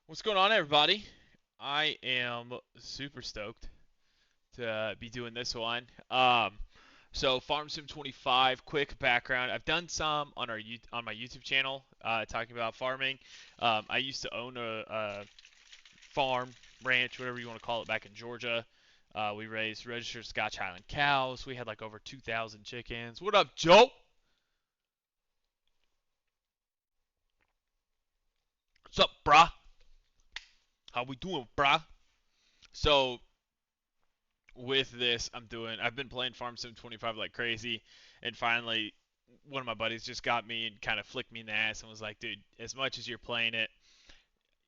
What's going on, everybody? I am super stoked to be doing this one. So Farm Sim 25, quick background. I've done some on on my YouTube channel, talking about farming. I used to own a farm, ranch, whatever you want to call it, back in Georgia. We raised registered Scotch Highland cows. We had like over 2,000 chickens. What up, Joe? What's up, brah? How we doing, brah? So with this, I've been playing Farm Sim 25 like crazy, and finally, one of my buddies just got me and kind of flicked me in the ass and was like, dude, as much as you're playing it,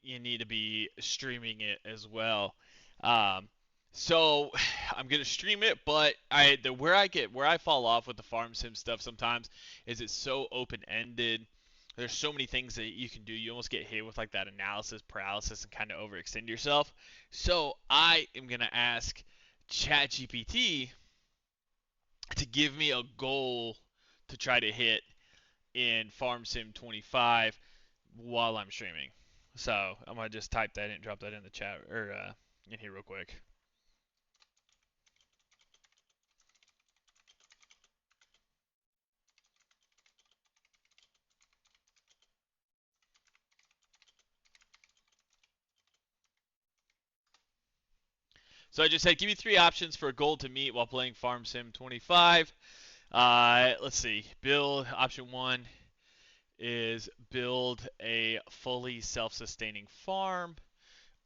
you need to be streaming it as well. Um, so I'm gonna stream it, but where I fall off with the Farm Sim stuff sometimes is it's so open ended. There's so many things that you can do. You almost get hit with like that analysis paralysis and kind of overextend yourself. So I am gonna ask ChatGPT to give me a goal to try to hit in Farm Sim 25 while I'm streaming. So I'm gonna just type that in, drop that in the chat or in here real quick. So I just said, give me three options for a goal to meet while playing Farm Sim 25. Let's see. Build option one is build a fully self-sustaining farm,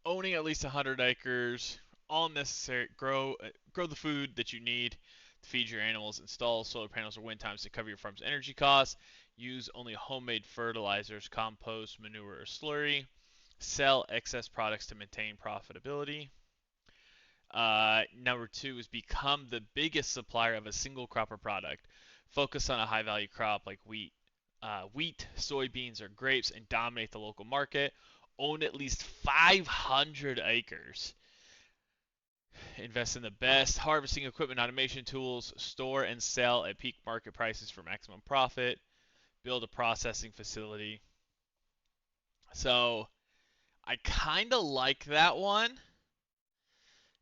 owning at least 100 acres, all necessary grow the food that you need to feed your animals, install solar panels or wind times to cover your farm's energy costs, use only homemade fertilizers, compost, manure, or slurry, sell excess products to maintain profitability. Number two is become the biggest supplier of a single crop or product. Focus on a high value crop like wheat, soybeans, or grapes and dominate the local market. Own at least 500 acres. Invest in the best harvesting equipment, automation tools. Store and sell at peak market prices for maximum profit. Build a processing facility. So I kind of like that one.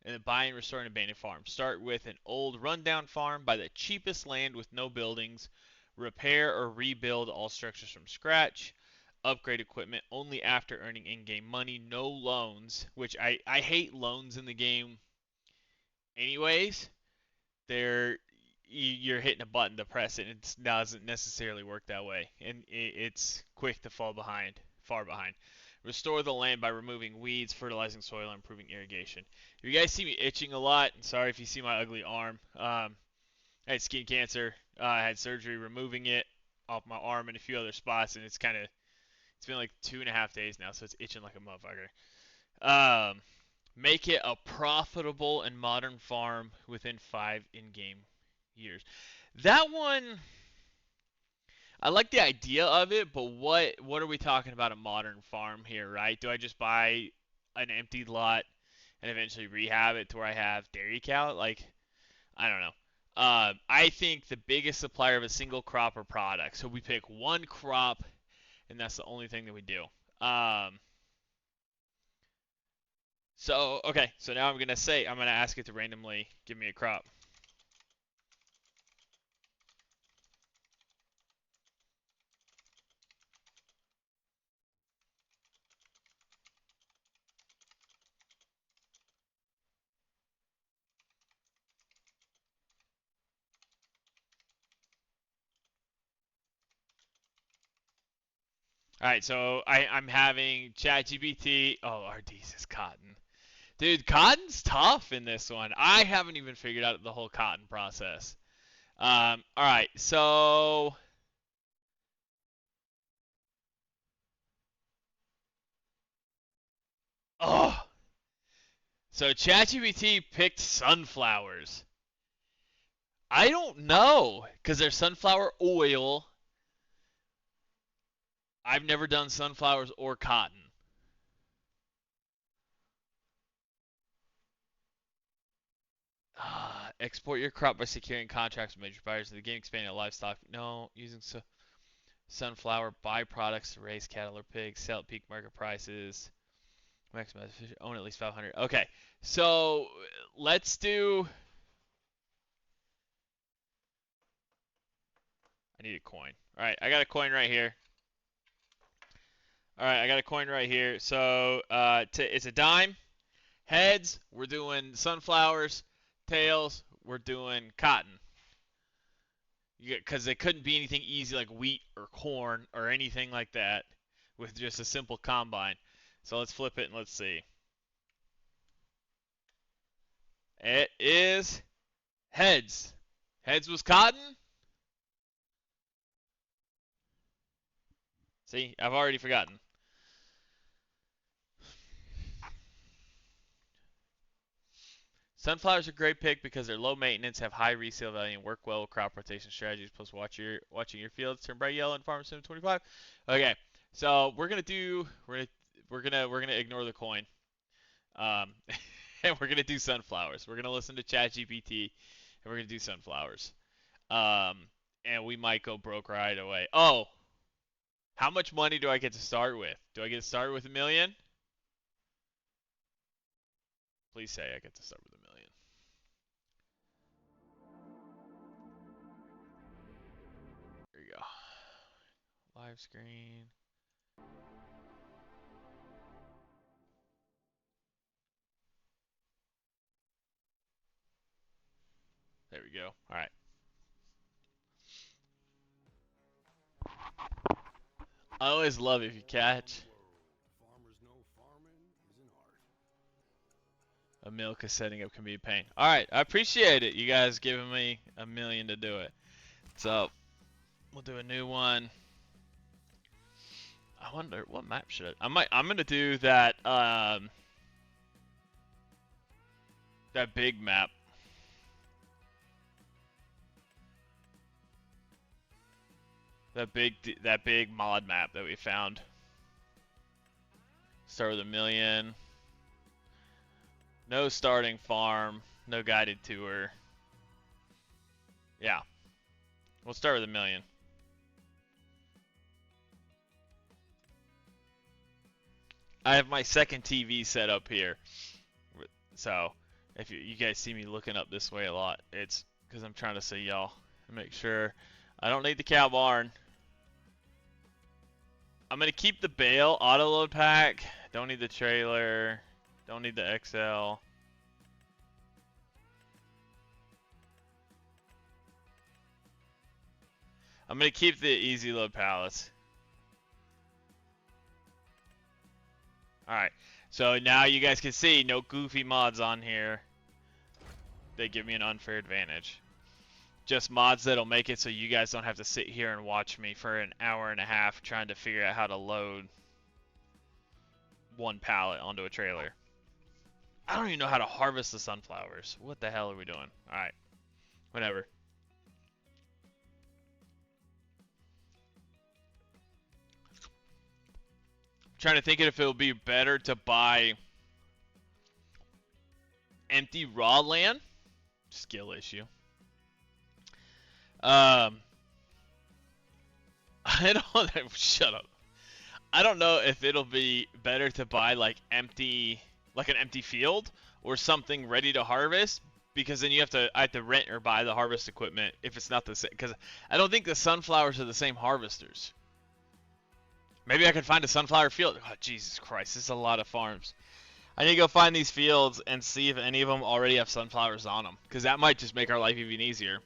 And then buy and restore an abandoned farm. Start with an old rundown farm. Buy the cheapest land with no buildings. Repair or rebuild all structures from scratch. Upgrade equipment only after earning in-game money. No loans, which I hate loans in the game anyways. They're you're hitting a button to press it. It doesn't necessarily work that way, and it's quick to fall behind, far behind. Restore the land by removing weeds, fertilizing soil, and improving irrigation. If you guys see me itching a lot, sorry if you see my ugly arm. I had skin cancer. I had surgery removing it off my arm and a few other spots, and it's been like 2.5 days now, so it's itching like a motherfucker. Um, Make it a profitable and modern farm within 5 in-game years. That one, I like the idea of it, but what are we talking about a modern farm here, right? Do I just buy an empty lot and eventually rehab it to where I have dairy cow? Like, I don't know. I think the biggest supplier of a single crop or product. So we pick one crop, and that's the only thing that we do. Um, so okay, so now I'm gonna ask it to randomly give me a crop. All right, so I'm having ChatGPT. Oh, RD's is cotton. Dude, cotton's tough in this one. I haven't even figured out the whole cotton process. All right, so oh, so ChatGPT picked sunflowers. I don't know because there's sunflower oil. I've never done sunflowers or cotton. Export your crop by securing contracts with major buyers of the game, expanding livestock. No, using sunflower byproducts to raise cattle or pigs, sell at peak market prices. Maximize own at least 500. Okay, so let's do. I need a coin. All right, I got a coin right here. All right, I got a coin right here. So it's a dime. Heads, we're doing sunflowers. Tails, we're doing cotton. Because it couldn't be anything easy like wheat or corn or anything like that with just a simple combine. So let's flip it and let's see. It is heads. Heads was cotton. See, I've already forgotten. Sunflowers are a great pick because they're low maintenance, have high resale value, and work well with crop rotation strategies. Plus, watching your fields turn bright yellow in Farm Sim 25. Okay, so we're gonna ignore the coin, um, and we're gonna do sunflowers. We're gonna listen to ChatGPT, and we're gonna do sunflowers. Um, and we might go broke right away. Oh, how much money do I get to start with? Do I get to start with $1 million? Please say I get to start with $1 million. There you go. Live screen. There we go. All right. I always love if you catch a milk is setting up can be a pain. All right, I appreciate it. You guys giving me $1 million to do it. So we'll do a new one. I wonder what map should I'm gonna do that that big map. That big mod map that we found. Start with $1 million. No starting farm. No guided tour. Yeah. We'll start with $1 million. I have my second TV set up here. So, if you guys see me looking up this way a lot, it's because I'm trying to see y'all and make sure I don't need the cow barn. I'm going to keep the bale auto load pack. Don't need the trailer. Don't need the XL. I'm going to keep the easy load pallets. Alright, so now you guys can see no goofy mods on here. They give me an unfair advantage. Just mods that'll make it so you guys don't have to sit here and watch me for an hour and a half trying to figure out how to load one pallet onto a trailer. I don't even know how to harvest the sunflowers. What the hell are we doing? Alright, whatever. Trying to think if it would be better to buy empty raw land. Skill issue. I don't. Shut up. I don't know if it'll be better to buy like an empty field or something ready to harvest, because then I have to rent or buy the harvest equipment if it's not the same. Because I don't think the sunflowers are the same harvesters. Maybe I could find a sunflower field. Oh, Jesus Christ, this is a lot of farms. I need to go find these fields and see if any of them already have sunflowers on them, because that might just make our life even easier.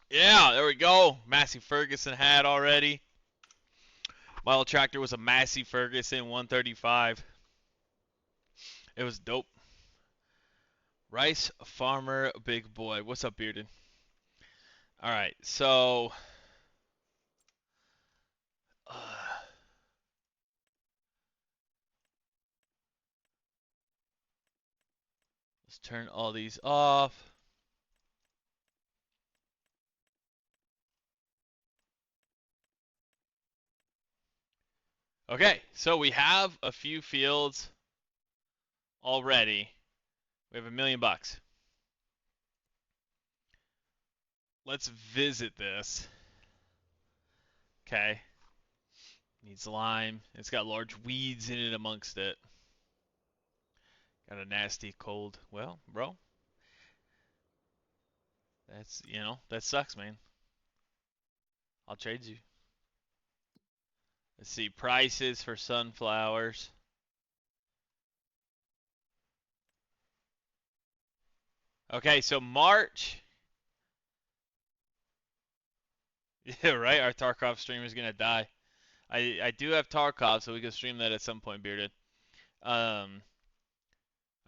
Yeah, there we go. Massey Ferguson had already. My old tractor was a Massey Ferguson 135. It was dope. Rice Farmer Big Boy. What's up, Bearded? Alright, so... let's turn all these off. Okay, so we have a few fields already. We have $1,000,000. Let's visit this. Okay. Needs lime. It's got large weeds in it amongst it. Got a nasty cold. Well, bro, that's, that sucks, man. I'll trade you. Let's see. Prices for sunflowers. Okay, so March. Yeah, right? Our Tarkov stream is going to die. I do have Tarkov, so we can stream that at some point, Bearded. Um,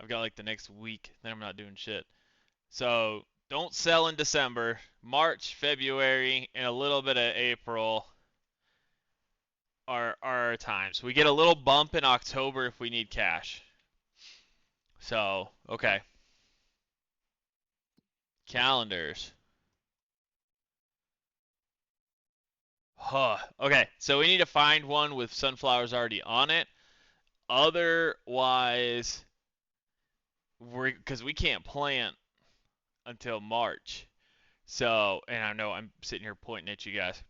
I've got like the next week, then I'm not doing shit. So don't sell in December. March, February, and a little bit of April are our times. We get a little bump in October if we need cash. So, okay. Calendars. Huh. Okay, so we need to find one with sunflowers already on it. Otherwise, because we can't plant until March. So, and I know I'm sitting here pointing at you guys.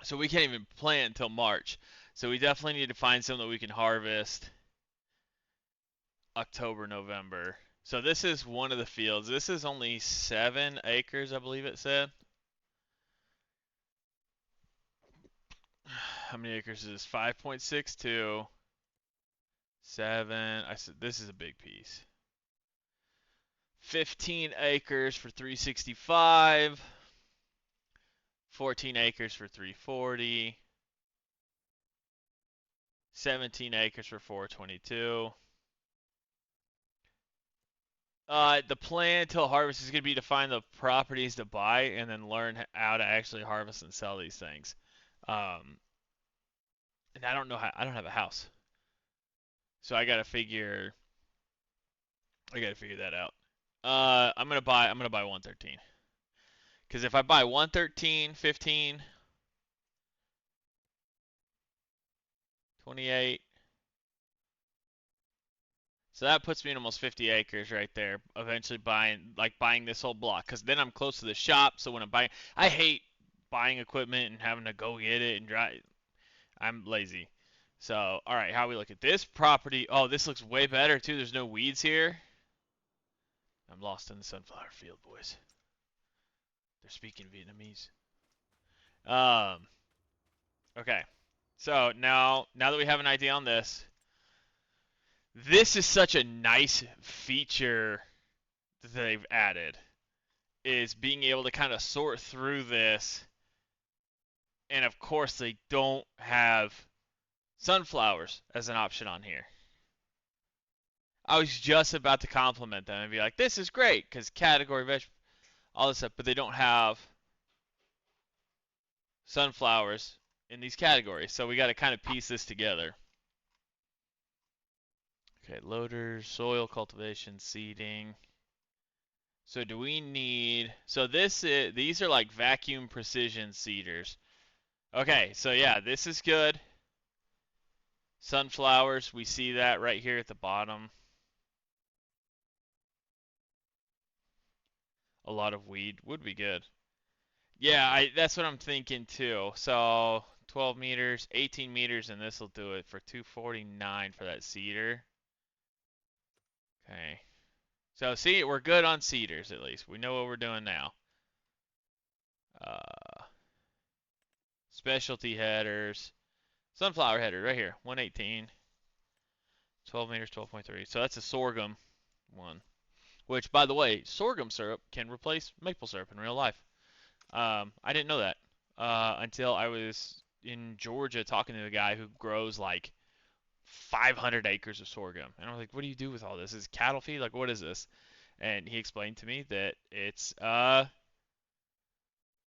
So we can't even plant until March. So we definitely need to find some that we can harvest October, November. So this is one of the fields. This is only 7 acres, I believe it said. How many acres is this? 5.62. 7. I said this is a big piece. 15 acres for 365. 14 acres for 340. 17 acres for 422. The plan until harvest is going to be to find the properties to buy and then learn how to actually harvest and sell these things. And I don't know how. I don't have a house, so I gotta figure. I gotta figure that out. I'm gonna buy. I'm gonna buy 113. Because if I buy 113, 15, 28, so that puts me in almost 50 acres right there. Eventually buying this whole block. Because then I'm close to the shop. So when I'm buying, I hate buying equipment and having to go get it and drive. I'm lazy. So, all right, how we look at this property? Oh, this looks way better too. There's no weeds here. I'm lost in the sunflower field, boys. They're speaking Vietnamese. Okay. So now that we have an idea on this, this is such a nice feature that they've added, is being able to kind of sort through this. And of course, they don't have sunflowers as an option on here. I was just about to compliment them and be like, this is great, because category veg, all this stuff, but they don't have sunflowers in these categories. So we got to kind of piece this together. Okay, loaders, soil cultivation, seeding. So do we need, so these are like vacuum precision seeders. Okay, so yeah, this is good. Sunflowers, we see that right here at the bottom. A lot of weed would be good. Yeah, that's what I'm thinking too. So 12 meters, 18 meters, and this will do it for 249 for that cedar. Okay. So see, we're good on cedars at least. We know what we're doing now. Specialty headers. Sunflower header right here, 118. 12 meters, 12.3. So that's a sorghum one. Which, by the way, sorghum syrup can replace maple syrup in real life. I didn't know that until I was in Georgia talking to a guy who grows like 500 acres of sorghum. And I was like, what do you do with all this? Is it cattle feed? Like, what is this? And he explained to me that it's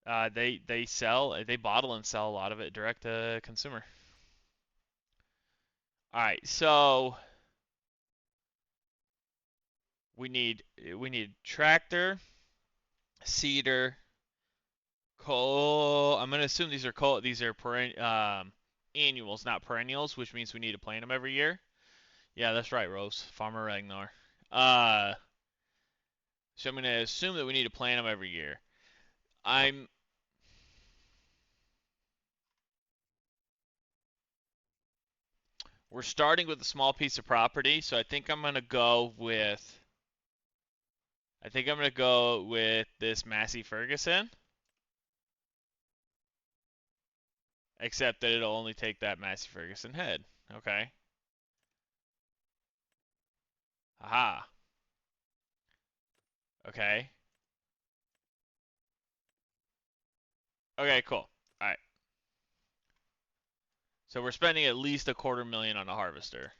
they bottle and sell a lot of it direct to consumer. All right, so we need tractor, cedar, coal. I'm gonna assume these are annuals, not perennials, which means we need to plant them every year. Yeah, that's right, Rose. Farmer Ragnar. Uh, so I'm gonna assume that we need to plant them every year. I'm We're starting with a small piece of property, so I think I'm gonna go with this Massey Ferguson, except that it'll only take that Massey Ferguson head. Okay. Aha. Okay. Okay, cool. All right. So we're spending at least a quarter million on a harvester.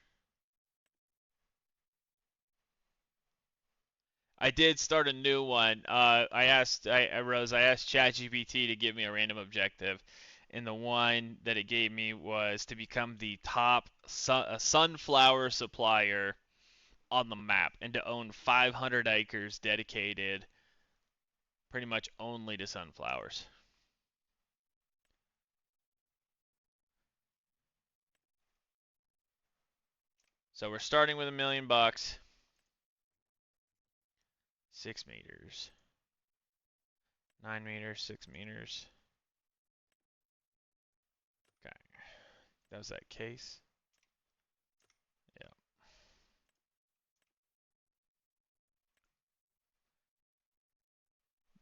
I did start a new one. I asked ChatGPT to give me a random objective, and the one that it gave me was to become the top sunflower supplier on the map and to own 500 acres dedicated pretty much only to sunflowers. So we're starting with $1 million. 6 meters. 9 meters, 6 meters. Okay. That was that case. Yeah.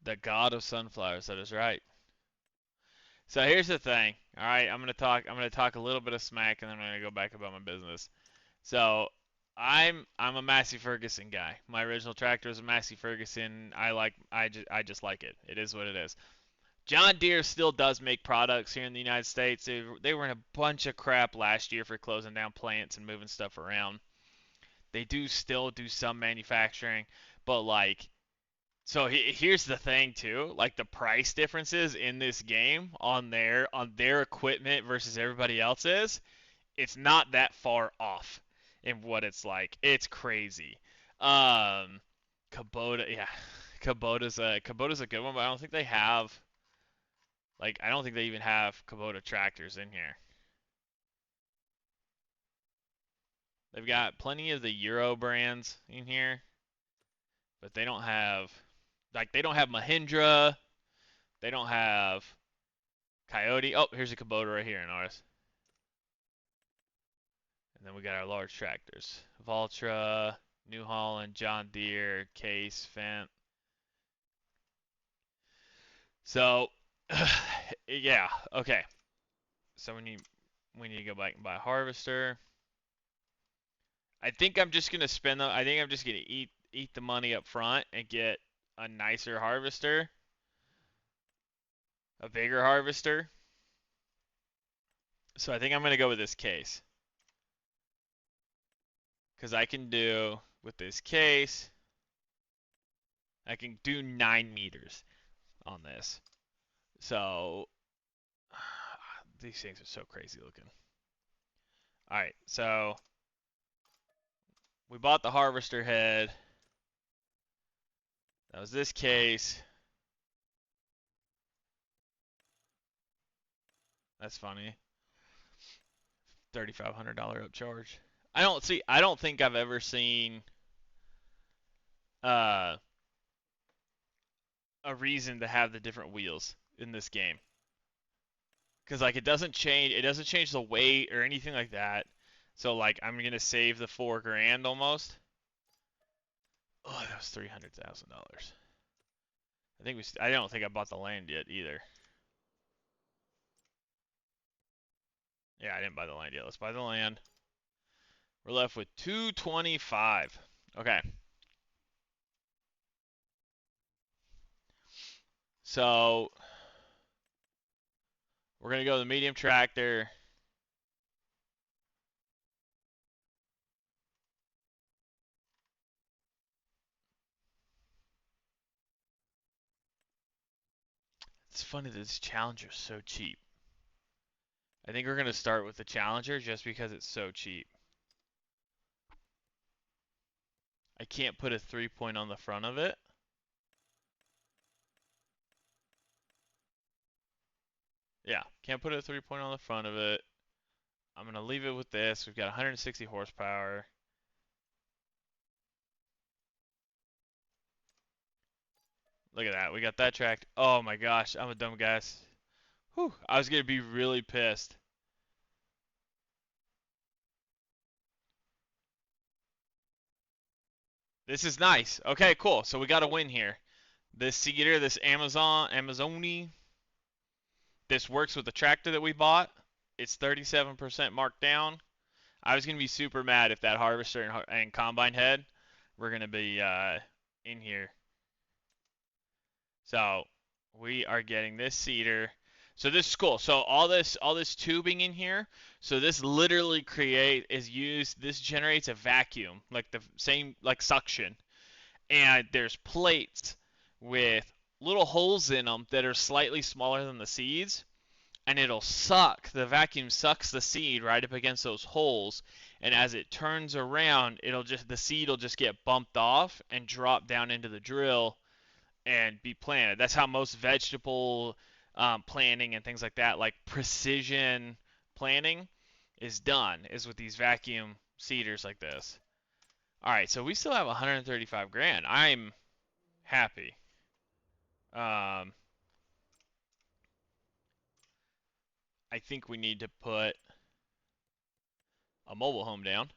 The god of sunflowers, that is right. So here's the thing. All right, I'm gonna talk a little bit of smack and then I'm gonna go back about my business. So I'm a Massey Ferguson guy. My original tractor is a Massey Ferguson. I just like it. It is what it is. John Deere still does make products here in the United States. They were in a bunch of crap last year for closing down plants and moving stuff around. They do still do some manufacturing, but like, so here's the thing too, like the price differences in this game on their equipment versus everybody else's, it's not that far off in what it's like. It's crazy. Um, Kubota, yeah, Kubota's a good one, but I don't think they even have Kubota tractors in here. They've got plenty of the Euro brands in here, but they don't have Mahindra. They don't have Coyote. Oh, here's a Kubota right here in ours. And then we got our large tractors: Valtra, New Holland, John Deere, Case, Fendt. So, yeah, okay. So we need to go back and buy a harvester. I think I'm just gonna eat the money up front and get a nicer harvester, a bigger harvester. So I think I'm gonna go with this case because I can do with this case. I can do 9 meters on this. So these things are so crazy looking. All right, so we bought the harvester head. That was this case. That's funny. $3,500 upcharge. I don't think I've ever seen uh, a reason to have the different wheels in this game. Because like it doesn't change the weight or anything like that. So like I'm gonna save the 4 grand almost. Oh, that was $300,000. I don't think I bought the land yet either. Yeah, I didn't buy the land yet. Let's buy the land. We're left with 225. Okay. So we're gonna go with the medium tractor. It's funny that this Challenger is so cheap. I think we're gonna start with the Challenger just because it's so cheap. I can't put a 3-point on the front of it. Yeah, can't put a 3-point on the front of it. I'm gonna leave it with this. We've got 160 horsepower. Look at that. We got that tracked. Oh my gosh, I'm a dumb guess. Whew, I was gonna be really pissed. This is nice. Okay, cool. So we got a win here. This cedar, this Amazoni, this works with the tractor that we bought. It's 37% marked down. I was gonna be super mad if that harvester and combine head were gonna be in here. So we are getting this cedar. So this is cool. So all this tubing in here. So this literally this generates a vacuum, like the same like suction. And there's plates with little holes in them that are slightly smaller than the seeds, and the vacuum sucks the seed right up against those holes, and as it turns around, the seed will just get bumped off and drop down into the drill and be planted. That's how most vegetable planting and things like that, like precision planting, is done, is with these vacuum seeders like this. All right, so we still have 135 grand. I'm happy. Um, I think we need to put a mobile home down.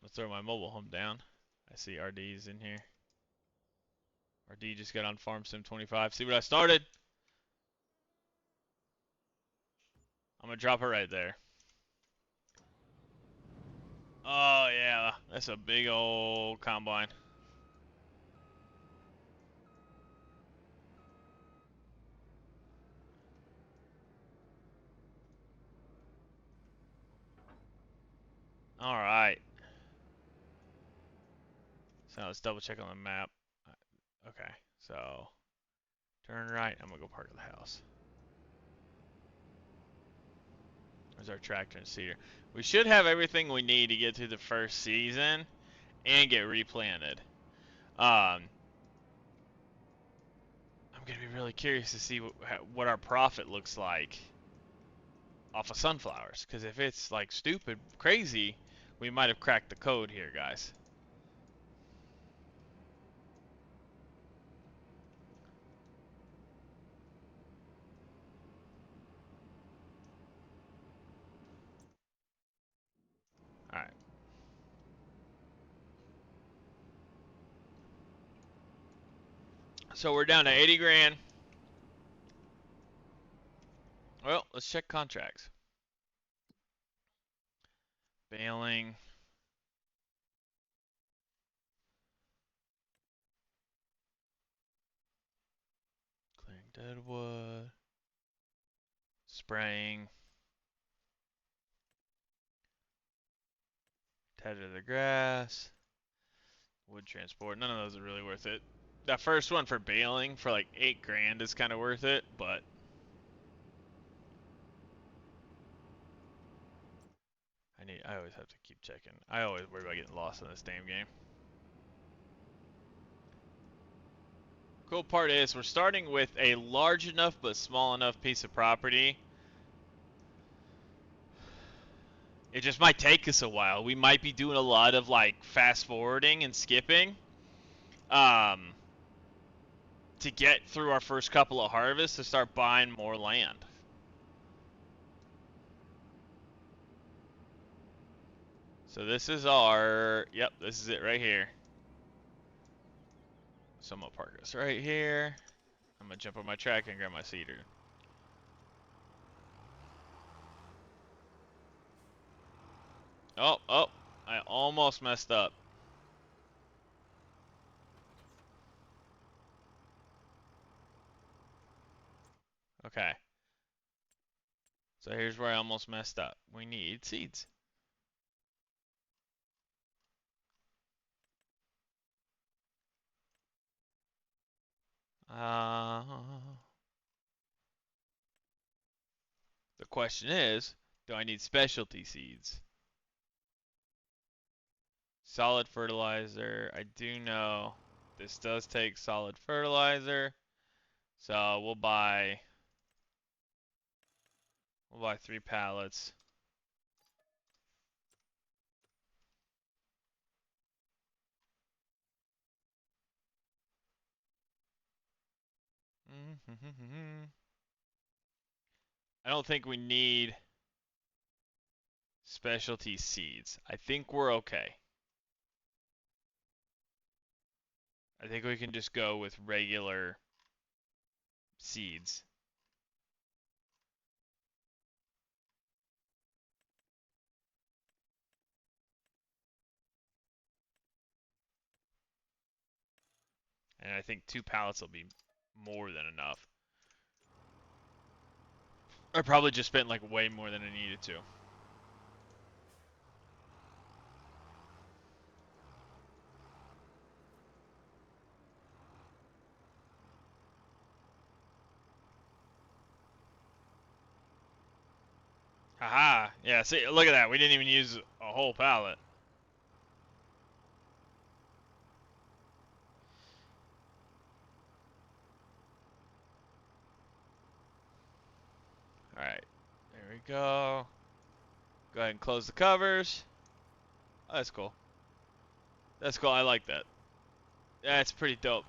Let's throw my mobile home down. I see RD's in here. RD just got on Farm Sim 25. See what I started? I'm gonna drop her right there. Oh yeah, that's a big old combine. All right. So let's double check on the map. Okay, so turn right. I'm gonna go park at the house. There's our tractor and seeder. We should have everything we need to get through the first season and get replanted. I'm gonna be really curious to see what our profit looks like off of sunflowers. Because if it's like stupid crazy, we might have cracked the code here, guys. All right. So we're down to 80 grand. Well, let's check contracts. Baling. Clearing deadwood. Spraying. Tether the grass. Wood transport. None of those are really worth it. That first one for baling for like 8 grand is kind of worth it, but I always have to keep checking. I always worry about getting lost in this damn game. Cool part is we're starting with a large enough but small enough piece of property. It just might take us a while. We might be doing a lot of like fast forwarding and skipping to get through our first couple of harvests to start buying more land. So this is this is it right here. So I'm gonna park this right here. I'm gonna jump on my track and grab my cedar. Oh, I almost messed up. Okay. So here's where I almost messed up. We need seeds. Uh, the question is, do I need specialty seeds? Solid fertilizer. I do know this does take solid fertilizer. So we'll buy We'll buy 3 pallets. I don't think we need specialty seeds. I think we're okay. I think we can just go with regular seeds. And I think 2 pallets will be more than enough. I probably just spent like way more than I needed to. Haha. Yeah, see, look at that. We didn't even use a whole pallet. Alright. There we go. Go ahead and close the covers. Oh, that's cool. That's cool. I like that. That's pretty dope.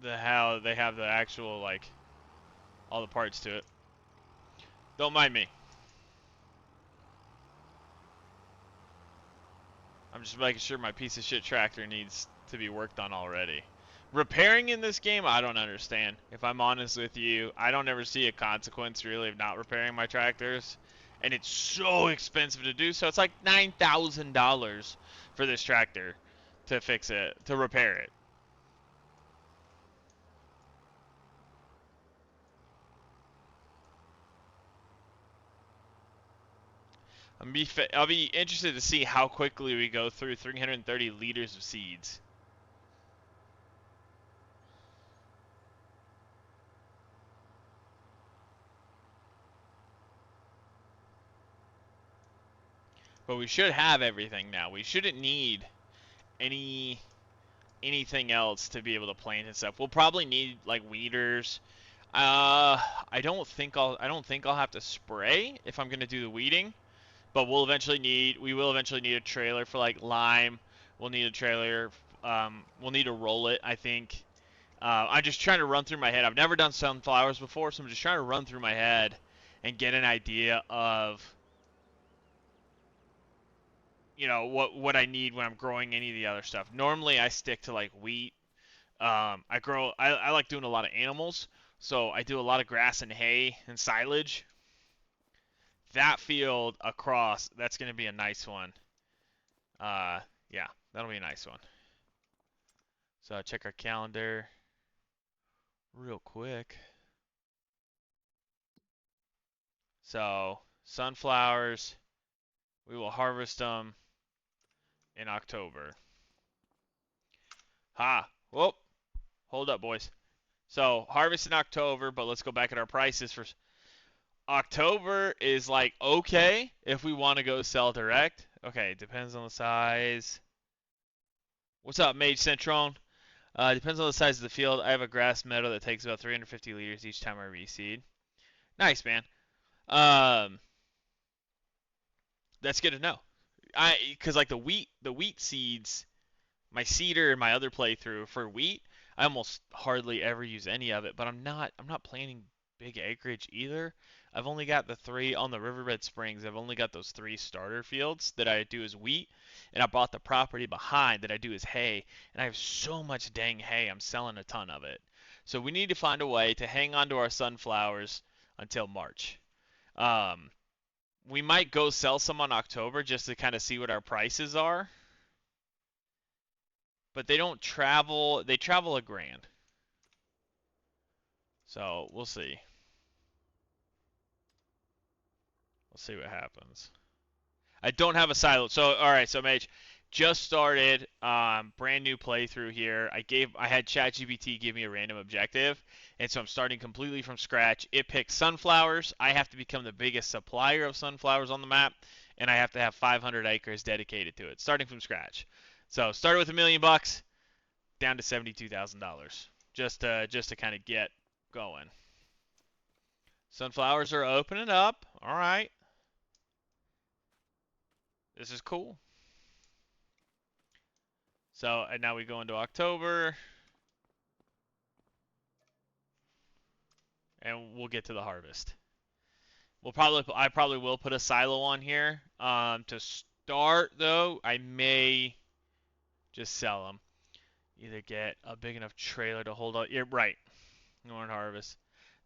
How they have the actual, like, all the parts to it. Don't mind me. I'm just making sure my piece of shit tractor needs to be worked on already. Repairing in this game, I don't understand. If I'm honest with you, I don't ever see a consequence really of not repairing my tractors. And it's so expensive to do so. It's like $9,000 for this tractor to fix it, to repair it. I'll be interested to see how quickly we go through 330 liters of seeds. But we should have everything now. We shouldn't need anything else to be able to plant and stuff. We'll probably need like weeders. I don't think I'll have to spray if I'm gonna do the weeding. But we will eventually need a trailer for like lime. We'll need a trailer. We'll need to roll it, I think. I'm just trying to run through my head. I've never done sunflowers before, so I'm just trying to run through my head and get an idea of, what I need when I'm growing any of the other stuff. Normally, I stick to like wheat. I like doing a lot of animals, so I do a lot of grass and hay and silage. That field across, that's going to be a nice one. Yeah, that'll be a nice one. So check our calendar real quick. So sunflowers, we will harvest them in October. Ha! Whoop! Hold up, boys. So harvest in October, but let's go back at our prices for October is like okay if we want to go sell direct. Okay, depends on the size. What's up, Mage Centron? Depends on the size of the field. I have a grass meadow that takes about 350 liters each time I reseed. Nice, man. Um, that's good to know. Because like the wheat seeds, my seeder and my other playthrough for wheat, I almost hardly ever use any of it. But I'm not planting big acreage either. I've only got the 3 on the Riverbed Springs. I've only got those 3 starter fields that I do as wheat, and I bought the property behind that I do as hay, and I have so much dang hay. I'm selling a ton of it. So we need to find a way to hang on to our sunflowers until March. Um, we might go sell some on October just to kind of see what our prices are. But they don't travel. They travel $1,000. So we'll see. We'll see what happens. I don't have a silo. So all right. So Mage, just started. Brand new playthrough here. I had ChatGPT give me a random objective, and so I'm starting completely from scratch. It picks sunflowers. I have to become the biggest supplier of sunflowers on the map, and I have to have 500 acres dedicated to it, starting from scratch. So started with $1,000,000, down to $72,000, just to kind of get going. Sunflowers are opening up. All right. This is cool. So, and now we go into October. And we'll get to the harvest. I probably will put a silo on here. To start though, I may just sell them. Either get a big enough trailer to hold up. You're right. Northern Harvest.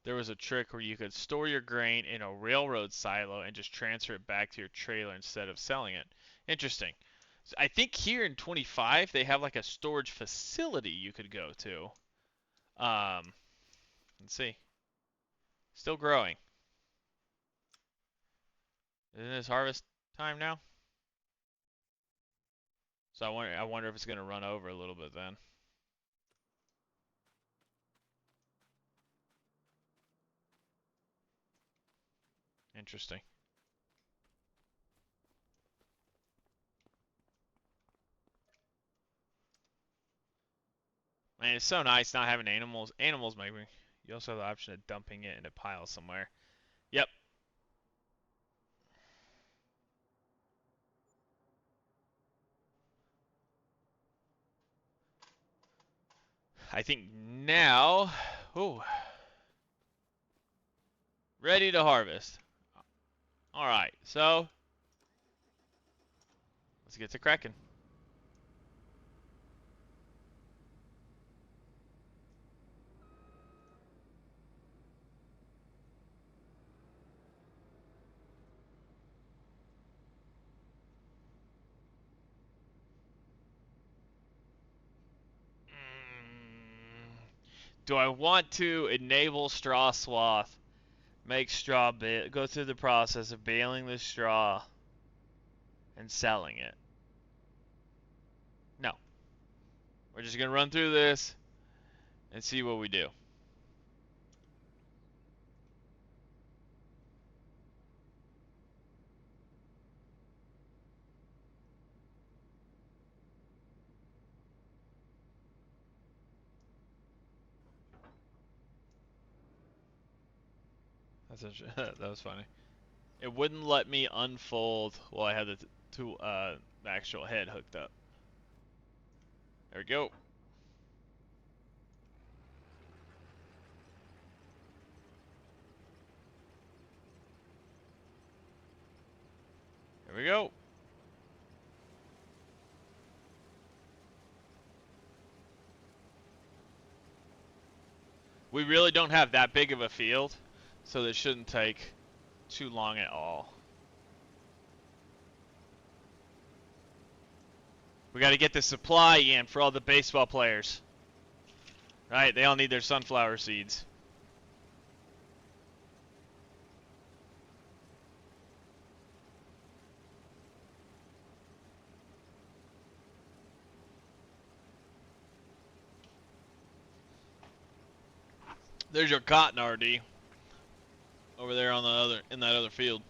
There was a trick where you could store your grain in a railroad silo and just transfer it back to your trailer instead of selling it. Interesting. So I think here in 25 they have like a storage facility you could go to. Let's see. Still growing. Isn't this harvest time now? So I wonder if it's going to run over a little bit then. Interesting. Man, it's so nice not having animals. Animals make me. You also have the option of dumping it in a pile somewhere. Yep. I think now, ooh, ready to harvest. All right, so let's get to cracking. Do I want to enable straw swath? Make straw bale, go through the process of baling the straw and selling it. No. We're just going to run through this and see what we do. That was funny. It wouldn't let me unfold while I had the actual head hooked up. There we go. There we go. We really don't have that big of a field, so this shouldn't take too long at all. We got to get the supply in for all the baseball players. Right? They all need their sunflower seeds. There's your cotton RD over there on the other in that other field.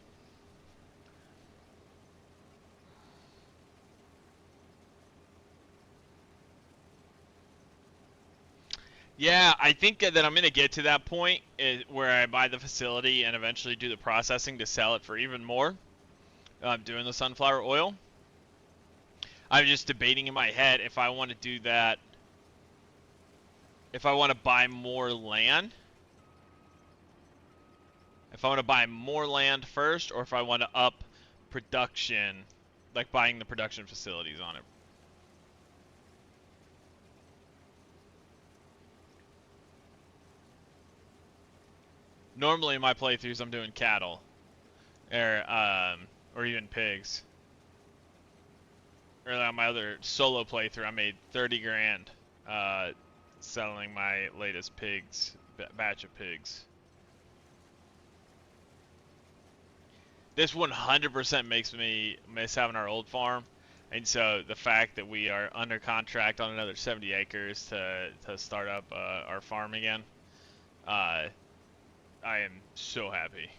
Yeah, I think that I'm going to get to that point where I buy the facility and eventually do the processing to sell it for even more. I'm doing the sunflower oil. I'm just debating in my head if I want to do that, if I want to buy more land. If I want to buy more land first, or if I want to up production, like buying the production facilities on it. Normally in my playthroughs, I'm doing cattle, or even pigs. Or on my other solo playthrough, I made 30 grand selling my latest batch of pigs. This 100% makes me miss having our old farm, and so the fact that we are under contract on another 70 acres to start up our farm again, I am so happy.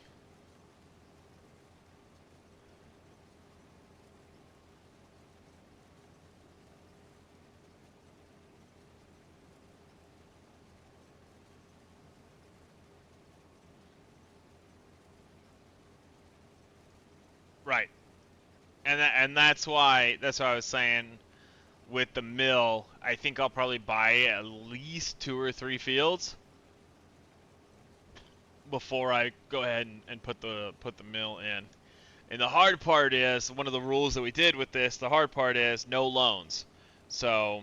Right. And that's why I was saying with the mill, I think I'll probably buy at least 2 or 3 fields before I go ahead and put the mill in. And the hard part is one of the rules that we did with this. The hard part is no loans. So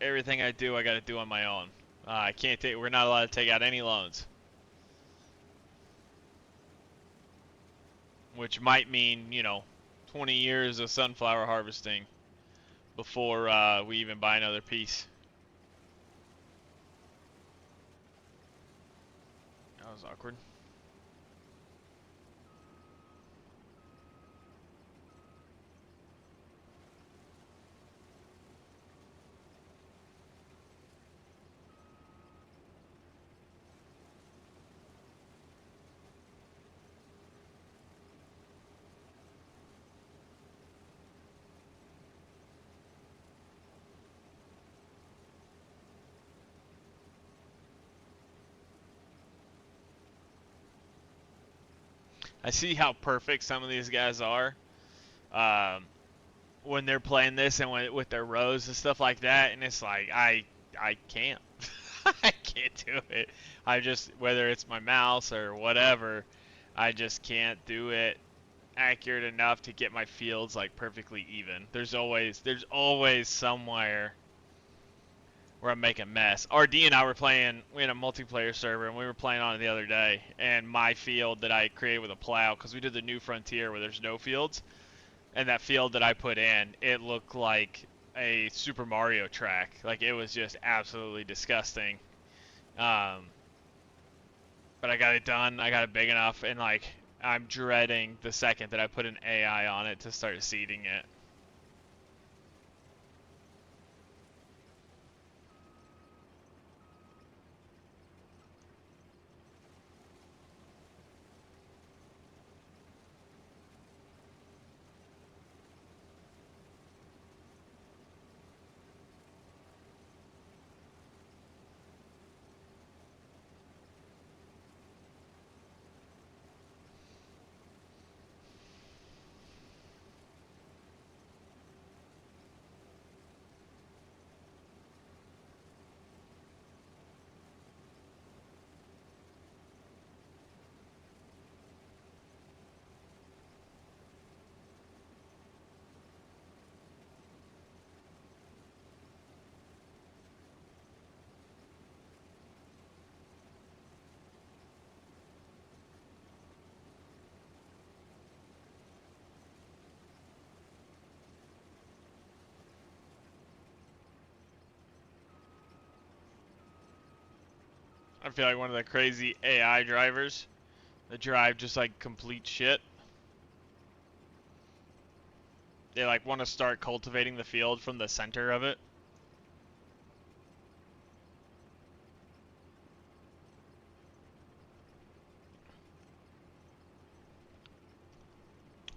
everything I do, I got to do on my own. I can't take. We're not allowed to take out any loans, which might mean 20 years of sunflower harvesting before we even buy another piece. That was awkward. I see how perfect some of these guys are um, when they're playing this and with their rows and stuff like that, and it's like I can't. I can't do it. I just, whether it's my mouse or whatever, I just can't do it accurate enough to get my fields like perfectly even. There's always somewhere where I'm making a mess. RD and I were playing, we had a multiplayer server, and we were playing on it the other day, and my field that I created with a plow, because we did the new frontier where there's no fields, and that field that I put in, it looked like a Super Mario track. Like, it was just absolutely disgusting. Um, but I got it done, I got it big enough, and like, I'm dreading the second that I put an AI on it to start seeding it. I feel like one of the crazy AI drivers that drive just like complete shit. They like want to start cultivating the field from the center of it.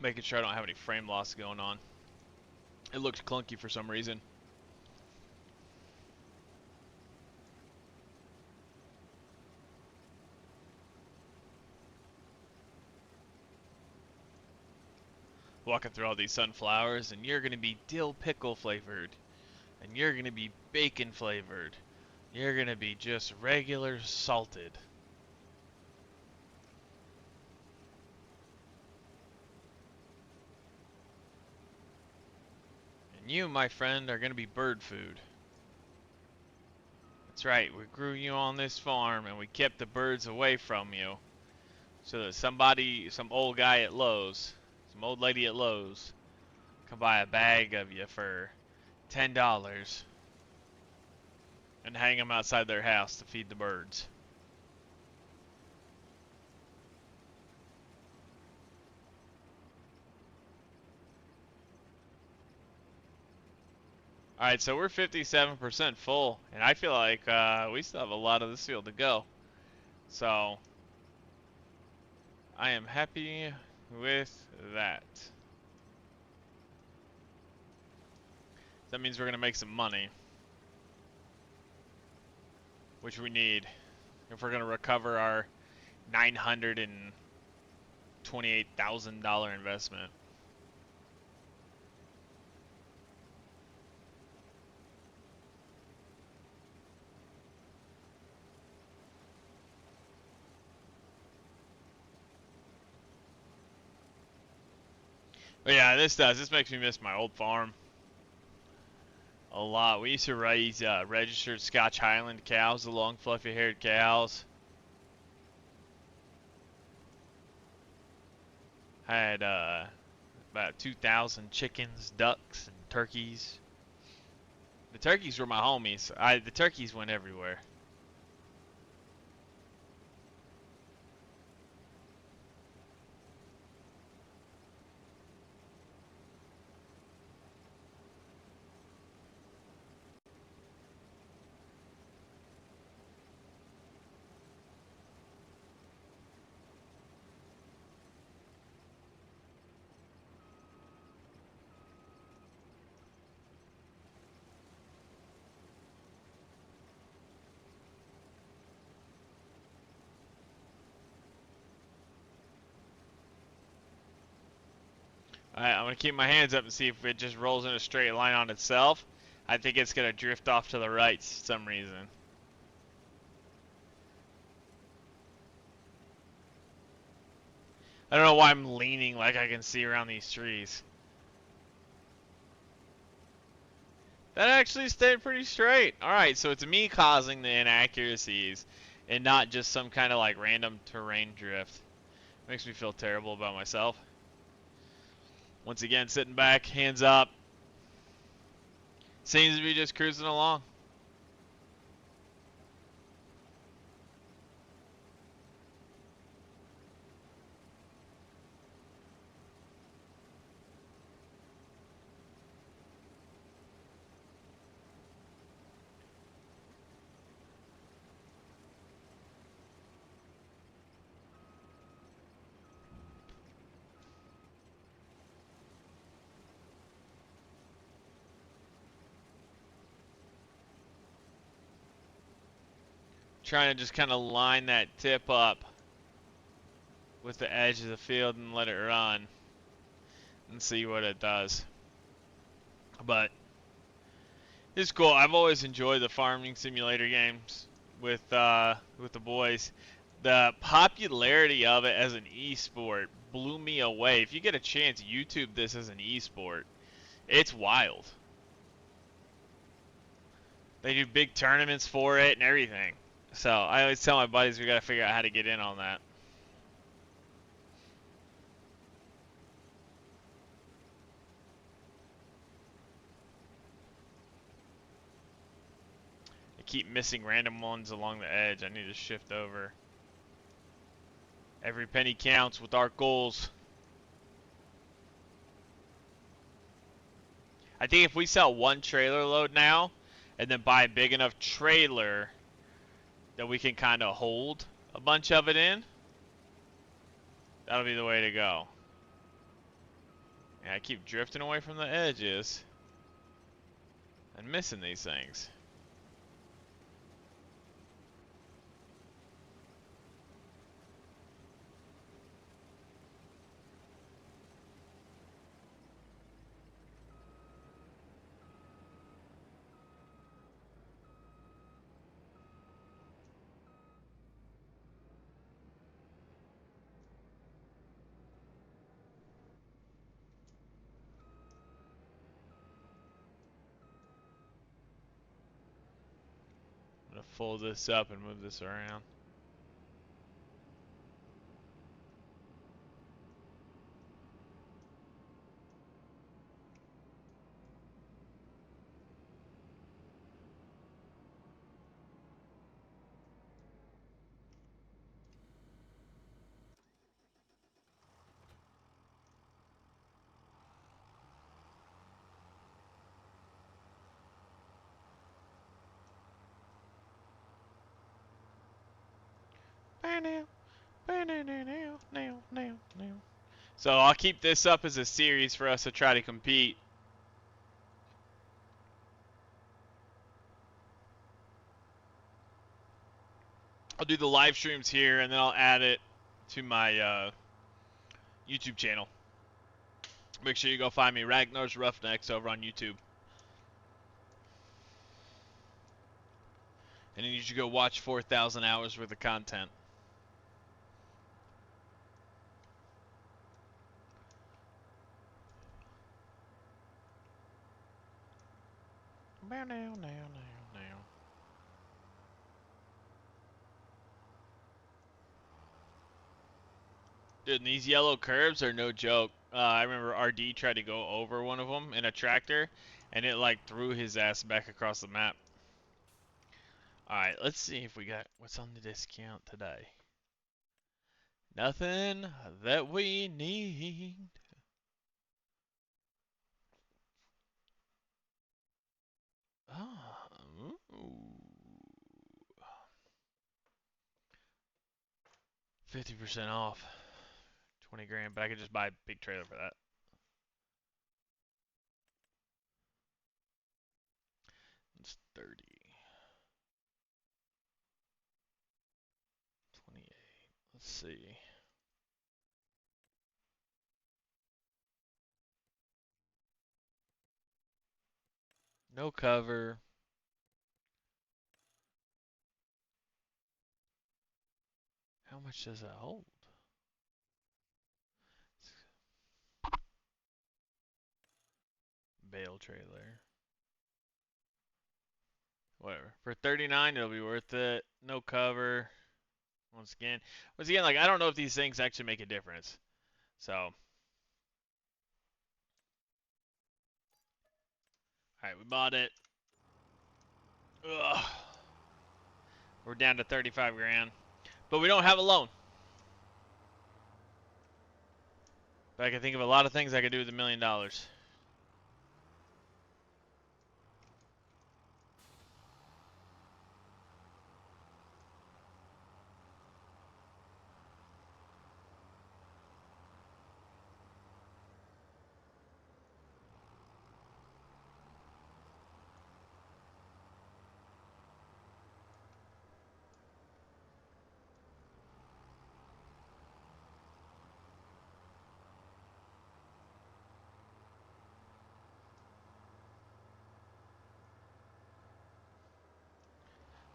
Making sure I don't have any frame loss going on. It looked clunky for some reason. Walking through all these sunflowers, and you're gonna be dill pickle flavored, and you're gonna be bacon flavored, you're gonna be just regular salted. And you, my friend, are gonna be bird food. That's right, we grew you on this farm and we kept the birds away from you so that some old guy at Lowe's, some old lady at Lowe's, can buy a bag of you for $10 and hang them outside their house to feed the birds. Alright, so we're 57% full, and I feel like we still have a lot of this field to go. So, I am happy with that. That means we're going to make some money, which we need if we're going to recover our $928,000 investment. But yeah, this does. This makes me miss my old farm a lot. We used to raise registered Scotch Highland cows, the long fluffy haired cows. Had about 2,000 chickens, ducks, and turkeys. The turkeys were my homies. The turkeys went everywhere. Alright, I'm going to keep my hands up and see if it just rolls in a straight line on itself. I think it's going to drift off to the right for some reason. I don't know why I'm leaning like I can see around these trees. That actually stayed pretty straight. Alright, so it's me causing the inaccuracies and not just some kind of like random terrain drift. Makes me feel terrible about myself. Once again, sitting back, hands up. Seems to be just cruising along. Trying to just kind of line that tip up with the edge of the field and let it run and see what it does. But it's cool. I've always enjoyed the farming simulator games with the boys. The popularity of it as an esport blew me away. If you get a chance, YouTube this as an esport. It's wild. They do big tournaments for it and everything. So I always tell my buddies we gotta figure out how to get in on that. I keep missing random ones along the edge. I need to shift over. Every penny counts with our goals. I think if we sell one trailer load now and then buy a big enough trailer that we can kind of hold a bunch of it in, that'll be the way to go. Yeah, I keep drifting away from the edges and missing these things. I'm gonna fold this up and move this around. So I'll keep this up as a series for us to try to compete. I'll do the live streams here and then I'll add it to my YouTube channel. Make sure you go find me, Ragnar's Roughnecks, over on YouTube. And then you should go watch 4,000 hours worth of content. Dude, and these yellow curves are no joke. I remember RD tried to go over one of them in a tractor, and it like threw his ass back across the map. Alright, let's see if we got what's on the discount today. Nothing that we need. Oh, ooh. 50% off. 20 grand, but I could just buy a big trailer for that. It's 30. 28. Let's see. No cover. How much does that hold? Bale trailer. Whatever. For 39, it'll be worth it. No cover. Once again, like I don't know if these things actually make a difference. So, all right, we bought it. Ugh. We're down to 35 grand, but we don't have a loan. But I can think of a lot of things I could do with $1 million.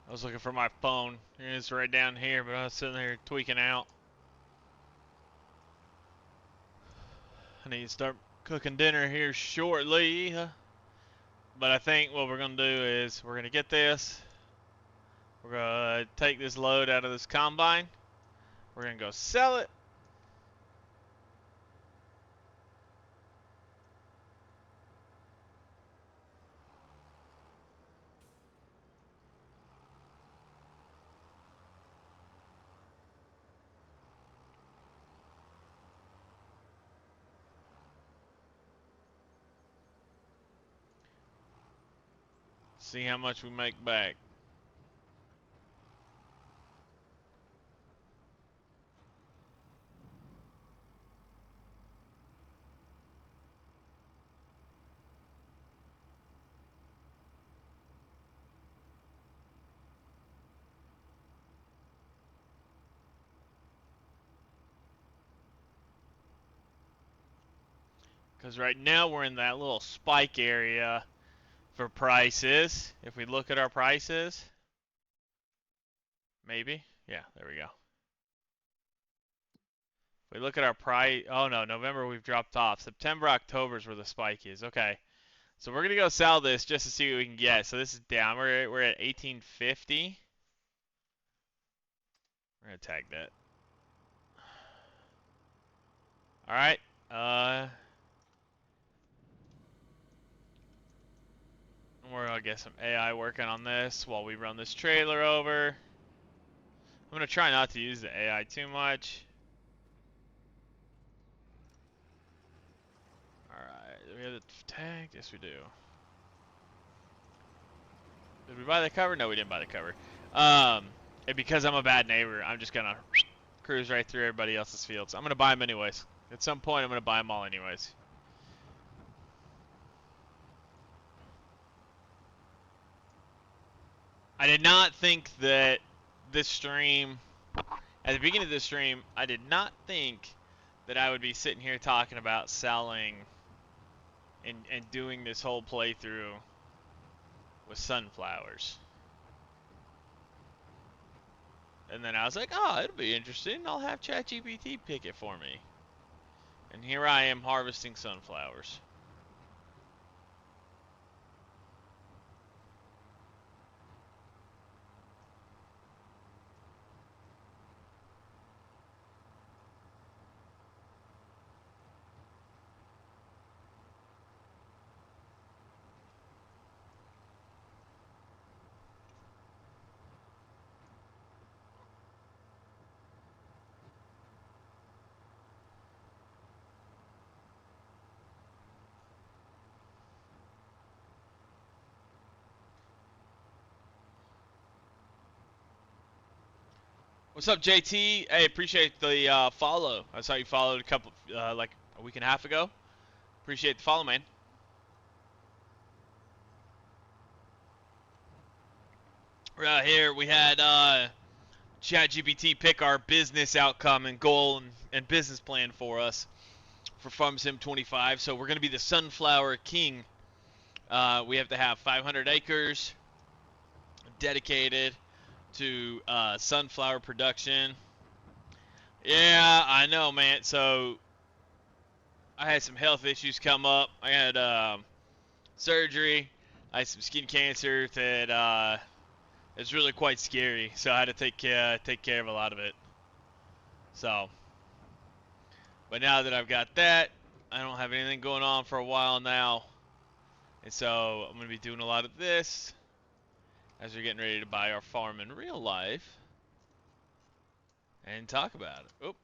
I was looking for my phone. It's right down here, but I was sitting there tweaking out. I need to start cooking dinner here shortly. But I think what we're going to do is we're going to get this. We're going to take this load out of this combine. We're going to go sell it. See how much we make back. Because right now we're in that little spike area for prices. If we look at our prices, maybe. Yeah, there we go. If we look at our price, oh no, November we've dropped off. September, October is where the spike is. Okay. So we're going to go sell this just to see what we can get. So this is down. We're at 1850. We're going to tag that. All right. We're going to get some AI working on this while we run this trailer over. I'm going to try not to use the AI too much. Alright, do we have the tag? Yes, we do. Did we buy the cover? No, we didn't buy the cover. And because I'm a bad neighbor, I'm just going to cruise right through everybody else's fields. I'm going to buy them anyways. At some point, I'm going to buy them all anyways. I did not think that this stream, at the beginning of this stream, I did not think that I would be sitting here talking about selling and doing this whole playthrough with sunflowers. And then I was like, oh, it'll be interesting. I'll have ChatGPT pick it for me. And here I am harvesting sunflowers. What's up, JT? Hey, appreciate the follow. I saw you followed a couple, like a week and a half ago. Appreciate the follow, man. Right here, we had ChatGPT pick our business outcome and goal and business plan for us for Farm Sim 25. So we're going to be the Sunflower King. We have to have 500 acres dedicated to sunflower production. Yeah, I know, man. So I had some health issues come up. I had surgery. I had some skin cancer that it's really quite scary. So I had to take care of a lot of it. So, but now that I've got that, I don't have anything going on for a while now, and so I'm gonna be doing a lot of this as we're getting ready to buy our farm in real life and talk about it.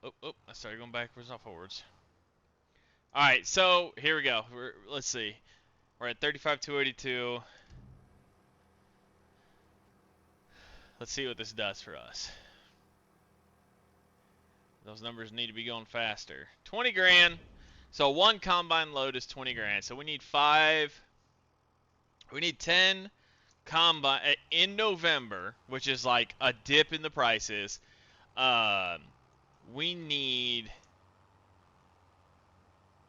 I started going backwards, not forwards. All right, so here we go. Let's see. We're at 35,282. Let's see what this does for us. Those numbers need to be going faster. 20 grand. So one combine load is 20 grand. So we need 10 combine in November, which is like a dip in the prices. We need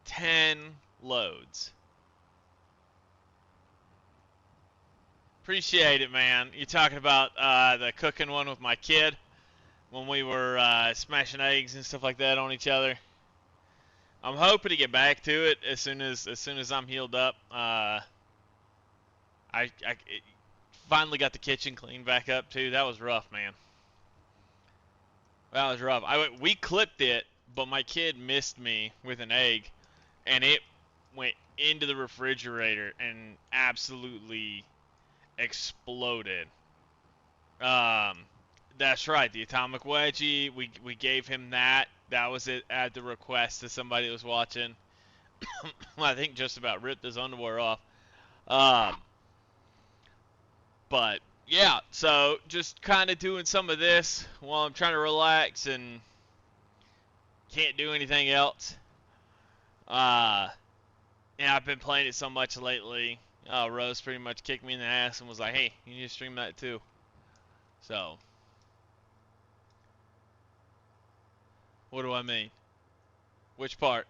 10 loads. Appreciate it, man. You're talking about the cooking one with my kid when we were smashing eggs and stuff like that on each other. I'm hoping to get back to it as soon as I'm healed up. I finally got the kitchen cleaned back up too. That was rough, man. That was rough. We clipped it, but my kid missed me with an egg, and it went into the refrigerator and absolutely exploded. That's right, the atomic wedgie. We gave him that. That was it at the request of somebody that was watching. I think just about ripped his underwear off. Um, but yeah, so just kind of doing some of this while I'm trying to relax and can't do anything else. And I've been playing it so much lately. Rose pretty much kicked me in the ass and was like, "Hey, you need to stream that too." So, what do I mean? Which part?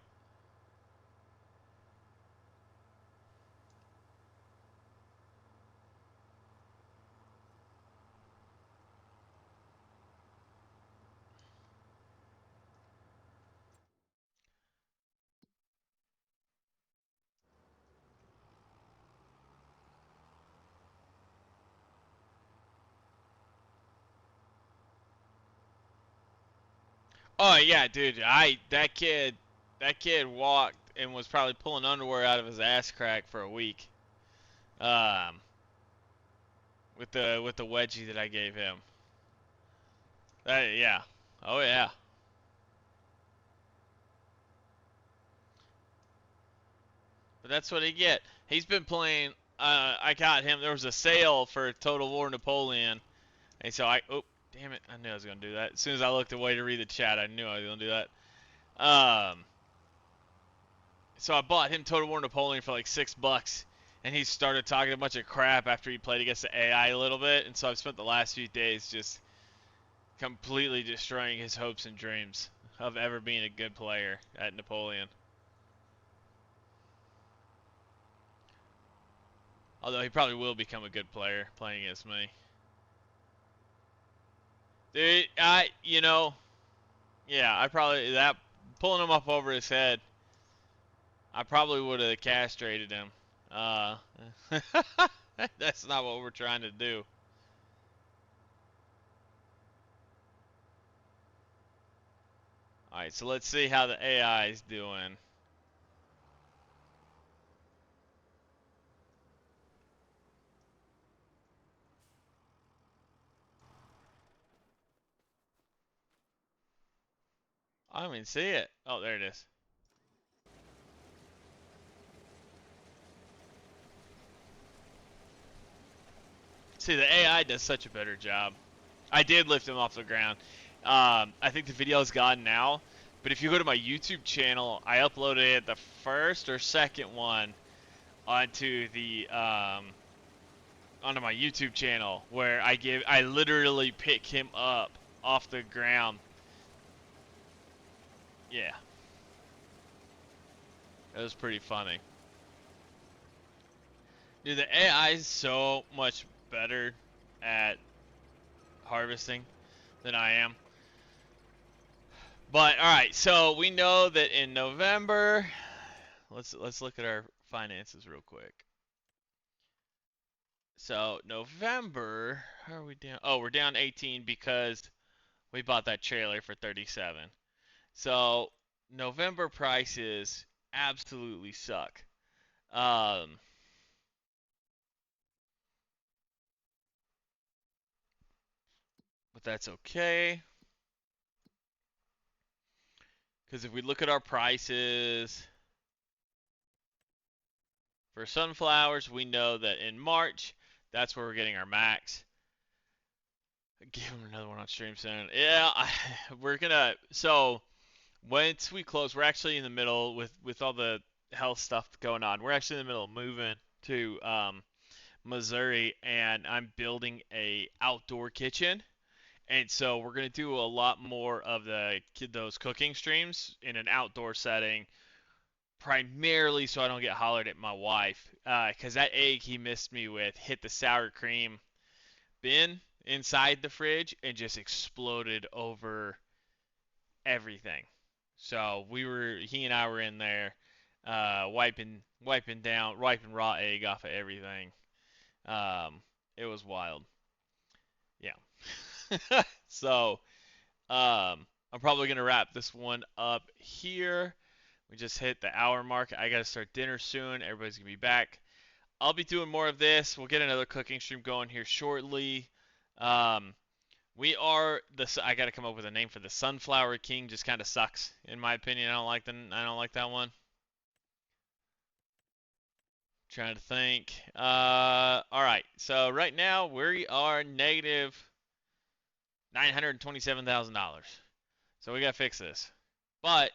Oh yeah, dude. That kid walked and was probably pulling underwear out of his ass crack for a week. Um, with the wedgie that I gave him. Yeah. Oh yeah. But that's what he get. He's been playing. I got him. There was a sale for Total War Napoleon, and so oh, damn it! I knew I was gonna do that. As soon as I looked away to read the chat, I knew I was gonna do that. Um, so I bought him Total War Napoleon for like $6, and he started talking a bunch of crap after he played against the AI a little bit, and so I've spent the last few days just completely destroying his hopes and dreams of ever being a good player at Napoleon. Although he probably will become a good player playing against me. Dude, yeah, I probably, that, pulling him up over his head, I probably would have castrated him. Uh, that's not what we're trying to do. Alright, so let's see how the AI is doing. I don't even see it. Oh, there it is. See, the AI does such a better job. I did lift him off the ground. I think the video is gone now, but if you go to my YouTube channel, I uploaded the first or second one onto the onto my YouTube channel where I literally pick him up off the ground. Yeah, it was pretty funny. Dude, the AI is so much better at harvesting than I am. But all right, so we know that in November, let's look at our finances real quick. So November, how are we down? Oh, we're down 18 because we bought that trailer for 37. So November prices absolutely suck. Um, but that's okay. Because if we look at our prices for sunflowers, we know that in March, that's where we're getting our max. Give them another one on stream soon. Yeah, we're gonna. So once we close, we're actually in the middle with all the health stuff going on. We're actually in the middle of moving to Missouri, and I'm building a outdoor kitchen. And so we're gonna do a lot more of those cooking streams in an outdoor setting, primarily so I don't get hollered at my wife. Because that egg he missed me with hit the sour cream bin inside the fridge and just exploded over everything. So he and I were in there, wiping raw egg off of everything. It was wild. Yeah. So, I'm probably gonna wrap this one up here. We just hit the hour mark. I gotta start dinner soon. Everybody's gonna be back. I'll be doing more of this. We'll get another cooking stream going here shortly. Um, we are I gotta come up with a name for the Sunflower King. Just kind of sucks in my opinion. I don't like that one. Trying to think. All right. So right now we are negative $927,000. So we gotta fix this. But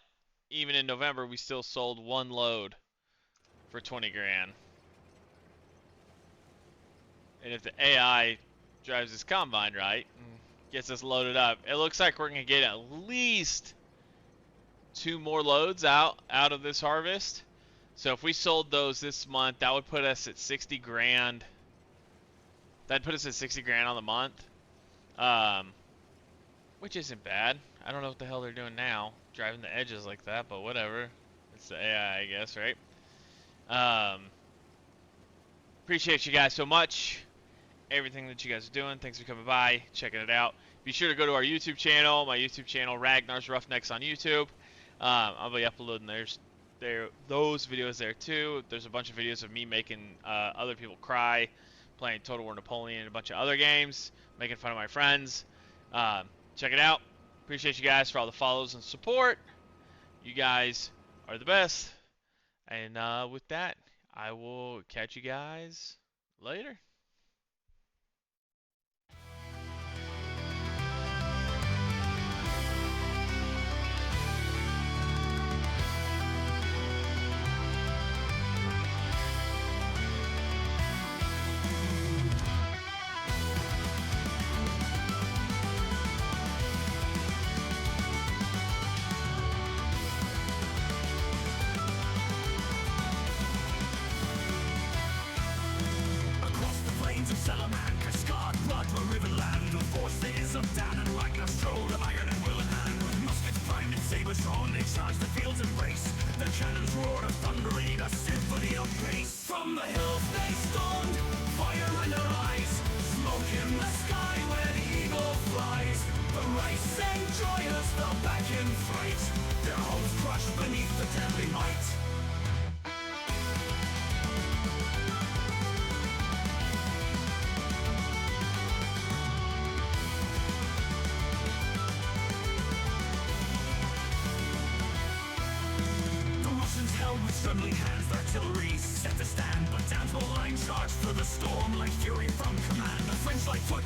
even in November, we still sold one load for 20 grand. And if the AI drives this combine right and gets us loaded up, it looks like we're gonna get at least 2 more loads out of this harvest. So if we sold those this month, that would put us at 60 grand. That'd put us at 60 grand on the month. Which isn't bad. I don't know what the hell they're doing now, driving the edges like that, but whatever. It's the AI, I guess, right? Appreciate you guys so much. Everything that you guys are doing. Thanks for coming by, checking it out. Be sure to go to our YouTube channel. My YouTube channel, Ragnar's Roughnecks on YouTube. I'll be uploading those videos there too. There's a bunch of videos of me making other people cry, playing Total War Napoleon and a bunch of other games, making fun of my friends. Check it out. Appreciate you guys for all the follows and support. You guys are the best. And with that, I will catch you guys later. Salamanca, scarred blood, a river land, the forces of Dan and Ragnar strode, iron and will in hand. Muskets primed and sabres drawn, they charged the fields and race. The cannons roared a thundering, a symphony of pace. From the hills they stormed, fire in their eyes, smoke in the sky where the eagle flies. The racing joyous fell back in fright, their hopes crushed beneath the deadly might. With trembling hands, the artillery set to stand, but Dan's whole line charged through the storm like fury from command. The French like foot